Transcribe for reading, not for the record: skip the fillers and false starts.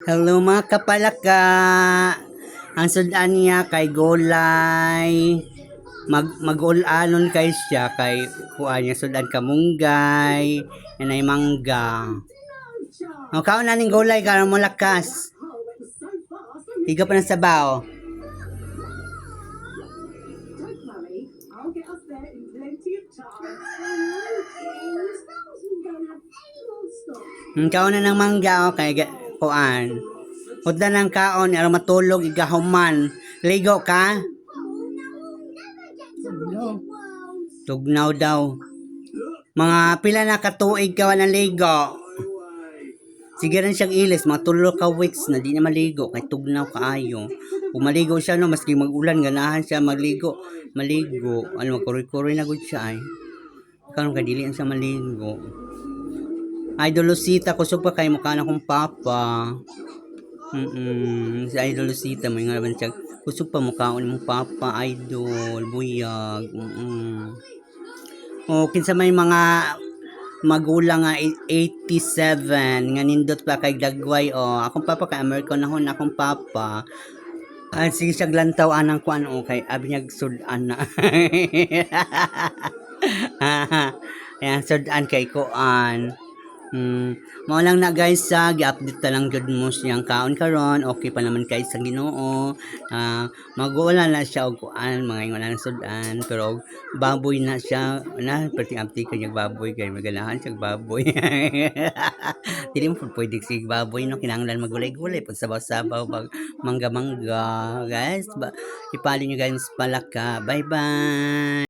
Hello mga kapalaka. Ang sudan niya kay Golay. Mag-ulanon kay siya kay kuan niya sudan kamunggay. Yan ay mangga. O kaon na ning Golay karon mo lakas. Tiga pa ng sabaw. Kaon na ng mangga o kay kuan. Huda ng kaon, aron matulog, igahuman. Ligo ka? Tugnaw daw. Mga pila na katuig ka ng ligo. Sige rin siyang ilis, mga 2 ka weeks na di na maligo, kay tugnaw kaayo. Kung maligo siya, no, maski mag-ulan, ganahan siya maligo. Ano, magkuri-kuri na gud siya ay. Karon kadilian siya maligo. Idol Lucita, kusog pa kay mukha na kong papa. Si Idol Lucita, may nga naman siya. Kusog pa mukhaon mong papa, Idol, buyag. O, kinsa may mga magulang nga 87 nga nindot pa kay dagway akong papa kay American nahon akong papa sige siya glantaw anang kuan kay abi niya sudan na ayan sudan kay kuan mao lang na guys gi-update ta lang jud mo siyang kaon karon okay pa naman kay sa Ginoo mag-uula na siya og kuan mga ingon na sudan pero baboy na siya na perting update kay baboy kay maganahan siya baboy dili mo pwede sig baboy no kinahanglan magulay-gulay pag sabaw-sabaw pag mangga-mangga guys ipali nyo guys palaka bye bye.